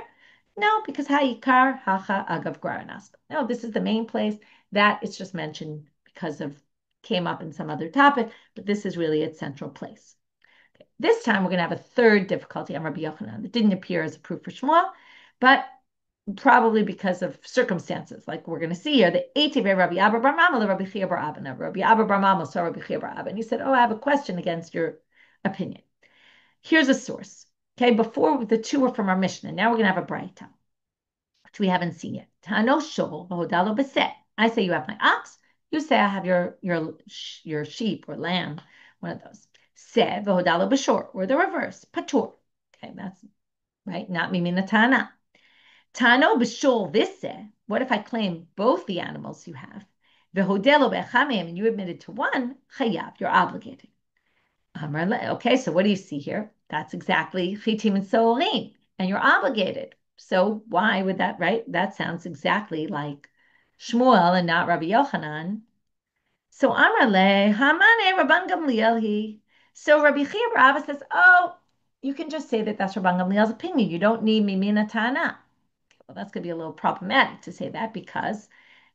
No, because ha'ikar hacha agav granask. No, this is the main place that it's just mentioned because of came up in some other topic, but this is really its central place. This time we're going to have a third difficulty on Rabbi Yochanan that didn't appear as a proof for Shmuel, but probably because of circumstances, like we're going to see here. The Eitiv Rabbi Abba bar Mama, Rabbi Chia bar Abba. Now, Rabbi Abba bar Mama saw Rabbi Chia bar Abba, and he said, "Oh, I have a question against your opinion. Here's a source. Okay, before the two are from our Mishnah. Now we're going to have a Braita, which we haven't seen yet. Tano shol v'hodalo b'seh. I say you have my ox. You say I have your sheep or lamb, one of those. Sev v'hodalo b'shor, or the reverse, patur. Okay, that's right, not mimina tana. Tano b'shul visse. What if I claim both the animals you have? V'hodelo be'chameim, and you admitted to one, chayav, you're obligated. Okay, so what do you see here? That's exactly chitim and so'olim, and you're obligated. So why would that, right? That sounds exactly like Shmuel and not Rabbi Yochanan. So Amrle, Hamane Rabban Gamliel he. So Rabbi Chia bar Abba says, oh, you can just say that that's Rabban Gamliel's opinion. You don't need Mimina Tana. Well, that's going to be a little problematic to say that because,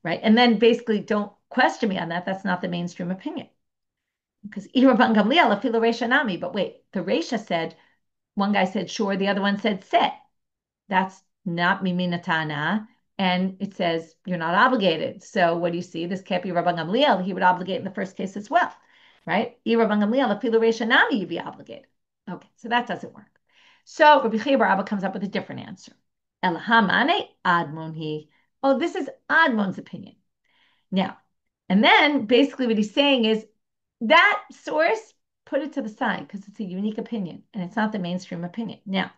right? And then basically don't question me on that. That's not the mainstream opinion. Because Rabban Gamliel, Afilo Reisha Nami. But wait, the Reisha said, one guy said sure, the other one said set. That's not Mimina Tana. And it says you're not obligated. So what do you see? This can't be Rabban Gamliel. He would obligate in the first case as well, right? Rabban Gamliel, Afilo Reisha Nami, you'd be obligated. Okay, so that doesn't work. So Rabbi Chia bar Abba comes up with a different answer. Elhamane Admonhi. Oh, this is Admon's opinion. Now, and then basically what he's saying is that source, put it to the side because it's a unique opinion and it's not the mainstream opinion. Now,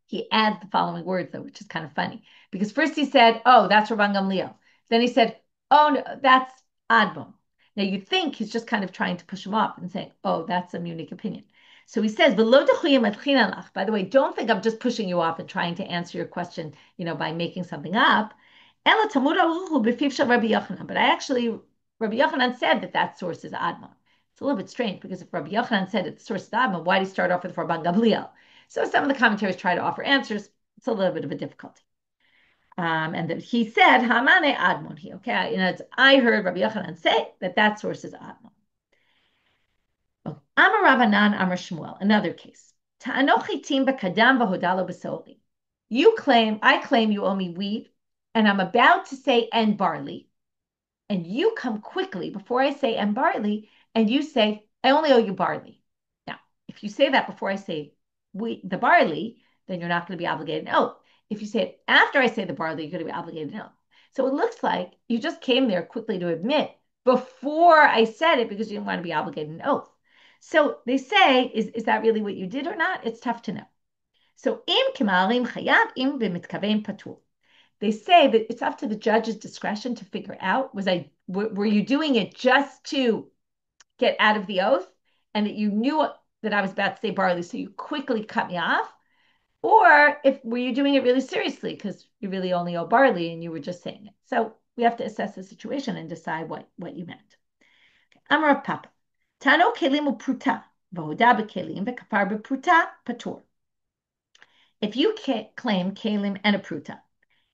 he adds the following words though, which is kind of funny because first he said, "Oh, that's Rabban Gamliel." Then he said, "Oh, no, that's Admon." Now you'd think he's just kind of trying to push him off and saying, "Oh, that's a unique opinion." So he says, by the way, don't think I'm just pushing you off and trying to answer your question, by making something up. But I actually, Rabbi Yochanan said that source is Admon. It's a little bit strange because if Rabbi Yochanan said it's the source is Admon, why did he start off with Rabban Gamliel? So some of the commentaries try to offer answers. It's a little bit of a difficulty. And that he said, Hamane Admon. Okay, I heard Rabbi Yochanan say that source is Admon. Amar Rabbanan, Amar Shmuel, another case. I claim you owe me wheat, and I'm about to say and barley, and you come quickly before I say and barley, and you say, I only owe you barley. Now, if you say that before I say the barley, then you're not going to be obligated in oath. If you say it after I say the barley, you're going to be obligated in oath. So it looks like you just came there quickly to admit before I said it because you didn't want to be obligated in oath. So they say, is that really what you did or not? It's tough to know. So im kimalim chayav im b'mitkavein patur. They say that it's up to the judge's discretion to figure out, were you doing it just to get out of the oath and that you knew that I was about to say barley, so you quickly cut me off? Or were you doing it really seriously because you really only owe barley and you were just saying it? So we have to assess the situation and decide what you meant. Amar Papa. Tano kelim upruta, v'hoda b'kelim, v'kafar b'pruta, patur. If you claim kelim and a pruta,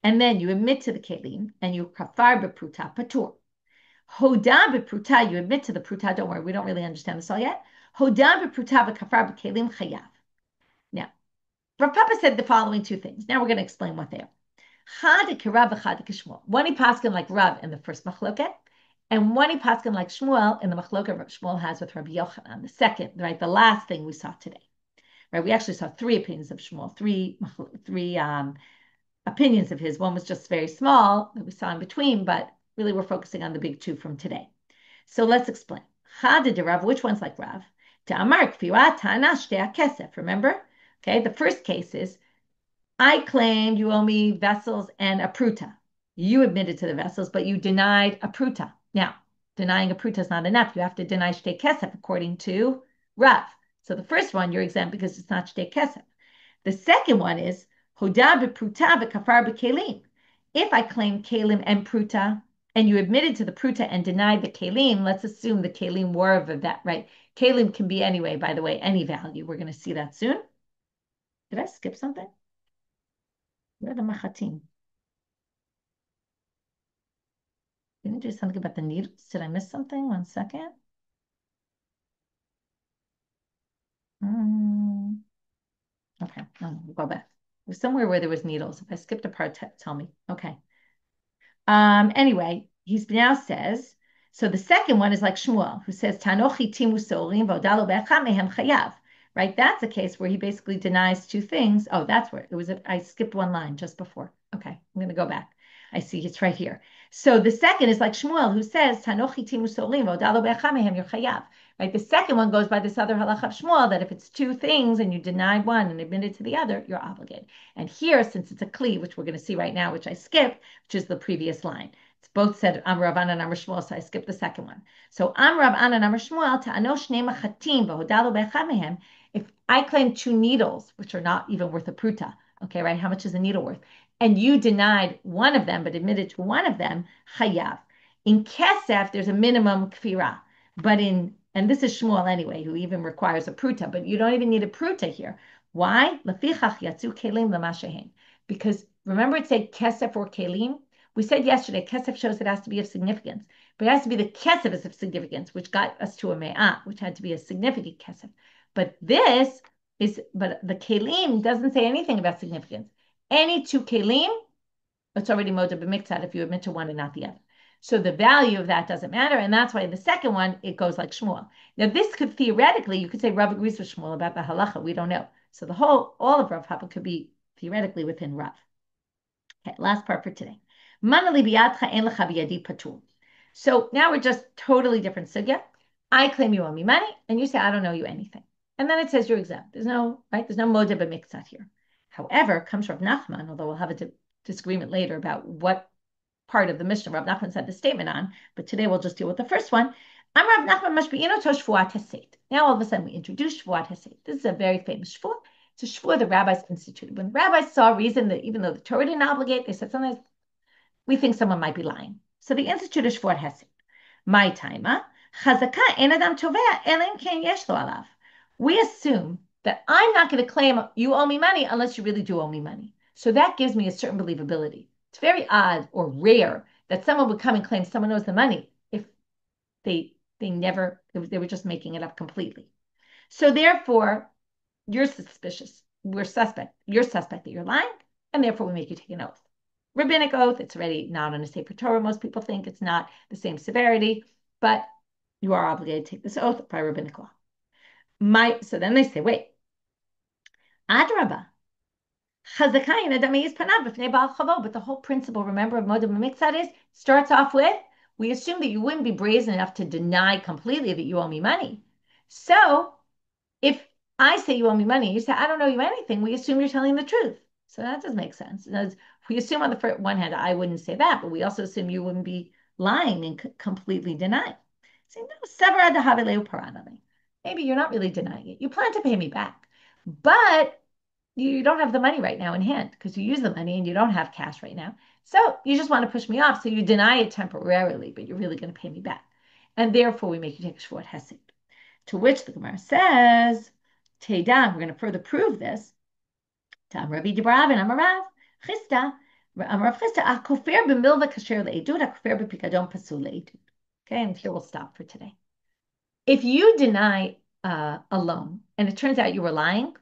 and then you admit to the kelim, and you kafar b'pruta, patur. Hoda b'pruta, you admit to the pruta, don't worry, we don't really understand this all yet. Hoda b'pruta v'kafar b'kelim chayav. Now, Rav Papa said the following two things. Now we're going to explain what they are. Chad k'Rav v'chad k'Shmuel. One he paskin like Rav in the first machloket, and one he paskin like Shmuel in the machloket Shmuel has with Rabbi Yochanan. The second, right, the last thing we saw today. Right, we actually saw three opinions of Shmuel, three opinions of his. One was just very small that we saw in between, but really we're focusing on the big two from today. So let's explain. Chad de Rav, which one's like Rav? To Amar k'firat ta'ana shtei kesef. Remember? Okay, the first case is I claimed you owe me vessels and a pruta. You admitted to the vessels, but you denied a pruta. Now, denying a pruta is not enough. You have to deny shtei kesef according to Rav. So the first one, you're exempt because it's not shtei kesef. The second one is hoda b'pruta v'kafar b'kelim. If I claim kelim and pruta, and you admitted to the pruta and denied the kelim, let's assume the kelim were of that, right? Kelim can be anyway, by the way, any value. We're going to see that soon. Did I skip something? Where are the machatim? Didn't do something about the needles? Did I miss something? 1 second. Okay, we'll go back. It was somewhere where there was needles. If I skipped a part, tell me. Okay. Anyway, he now says, so the second one is like Shmuel, who says, Tanochi timu sorim vodalo becha mehem chayav. Right? That's a case where he basically denies two things. Oh, that's where it was. I skipped one line just before. Okay, I'm going to go back. I see it's right here. So the second is like Shmuel, who says, Tanochi timu sorim vodalo becha mehem chayav. right? The second one goes by this other halacha of Shmuel that if it's two things and you denied one and admitted to the other, you're obligated. And here, since it's a kli, which we're going to see right now, which I skipped, which is the previous line. It's both said Am Rav and Am Shmuel, so I skipped the second one. So Am Rav and Am Shmuel ta'ano shnei machatim v'hodalu be'echad mehem. If I claim two needles, which are not even worth a pruta, okay, right? How much is a needle worth? And you denied one of them, but admitted to one of them, chayav. In kesef, there's a minimum kfira, but and this is Shmuel anyway, who even requires a pruta, but you don't even need a pruta here. Why? Lefichach yatzu kelim l'mashehin. Because remember it said kesef or kelim? We said yesterday, kesef shows it has to be of significance, but it has to be the kesef is of significance, which got us to a me'ah, which had to be a significant kesef. But the kelim doesn't say anything about significance. Any two kelim, it's already moda b'miktzad if you admit to one and not the other. So the value of that doesn't matter, and that's why in the second one it goes like Shmuel. Now this could theoretically, you could say Rav agrees with Shmuel about the halacha. We don't know. So all of Rav Papa could be theoretically within Rav. Okay, last part for today. So now we're just totally different sugya. I claim you owe me money, and you say I don't owe you anything, and then it says you're exempt. There's no moda b'miktzat here. However, comes Rav Nachman, although we'll have a disagreement later about what part of the Mishna Rav Nachman said the statement on, but today we'll just deal with the first one. Am Rav Nachman mashbi'ino to Shevuot Hesed. Now all of a sudden we introduce Shevuot Hesed. This is a very famous Shevuot. It's a Shevuot the rabbis instituted. When the rabbis saw a reason that even though the Torah didn't obligate, they said sometimes we think someone might be lying. So they instituted Shevuot Hesed. My timer, chazaka en adam tovea elim ken yesh lo alav. We assume that I'm not going to claim you owe me money unless you really do owe me money. So that gives me a certain believability. It's very odd or rare that someone would come and claim someone owes the money if they were just making it up completely. So therefore, you're suspicious. You're suspect that you're lying, and therefore we make you take an oath. Rabbinic oath, it's already not on a Sefer Torah. Most people think it's not the same severity, but you are obligated to take this oath by rabbinic law. So then they say, wait, Adrabah. But the whole principle, remember, of Moda B'Miktzad starts off with, we assume that you wouldn't be brazen enough to deny completely that you owe me money. So if I say you owe me money, you say, I don't owe you anything, we assume you're telling the truth. So that doesn't make sense. We assume on the one hand, I wouldn't say that, but we also assume you wouldn't be lying and completely denying. So, maybe you're not really denying it. You plan to pay me back, but you don't have the money right now in hand because you use the money and you don't have cash right now. So you just want to push me off. So you deny it temporarily, but you're really going to pay me back. And therefore, we make you take a Shevuot Hesed. To which the Gemara says, Teidan, we're going to further prove this. Tam Rabbi Dibrav and Amarav, Chista, Amarav Chista, Akofer b'milva kasher le'edut, Akofer b'pikadon pasul le'edut. Okay, and here we'll stop for today. If you deny a loan and it turns out you were lying,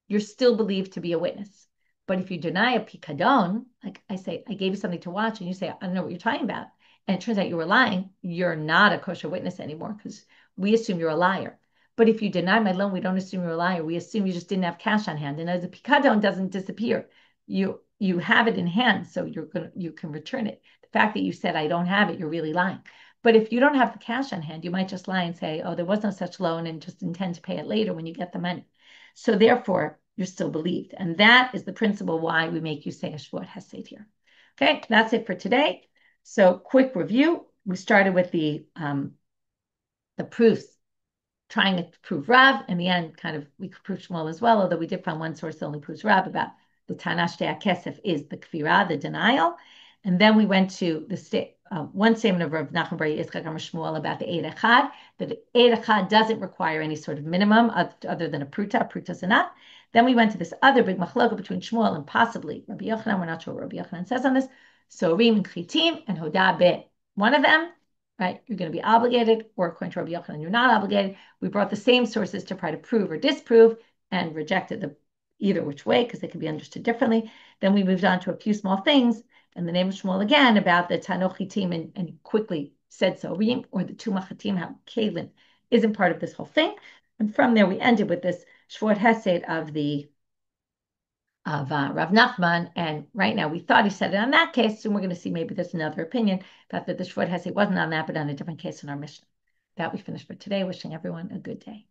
you're still believed to be a witness. But if you deny a pikadon, like I say, I gave you something to watch, and you say, I don't know what you're talking about, and it turns out you were lying, you're not a kosher witness anymore because we assume you're a liar. But if you deny my loan, we don't assume you're a liar. We assume you just didn't have cash on hand. And as a pikadon doesn't disappear, you have it in hand, so you can return it. The fact that you said I don't have it, you're really lying. But if you don't have the cash on hand, you might just lie and say, oh, there was no such loan, and just intend to pay it later when you get the money. So therefore, you're still believed. And that is the principle why we make you say a Shevuot Hesed here. Okay, that's it for today. So quick review. We started with the proofs, trying to prove Rav. In the end, we could prove Shmuel as well, although we did find one source that only proves Rav about the tannaitic kesef is the kfira, the denial. And then we went to the one statement of Rav Nachman bar Yitzchak Amar Shmuel about the Eid Echad, that the Eid Echad doesn't require any sort of minimum other than a pruta. A pruta is enough. Then we went to this other big machloka between Shmuel and possibly Rabbi Yochanan. We're not sure what Rabbi Yochanan says on this. So Rim and Chitim and Hoda be. One of them, right? You're going to be obligated, or according to Rabbi Yochanan, you're not obligated. We brought the same sources to try to prove or disprove and rejected either which way because they could be understood differently. Then we moved on to a few small things. And the name of Shmuel again about the tannaitic and quickly said so, or the two machatim, how claimant isn't part of this whole thing. And from there we ended with this Shevuot Hesed of Rav Nachman. And right now we thought he said it on that case. Soon we're going to see maybe there's another opinion about that the Shevuot Hesed wasn't on that, but on a different case in our Mishna. that we finish for today. Wishing everyone a good day.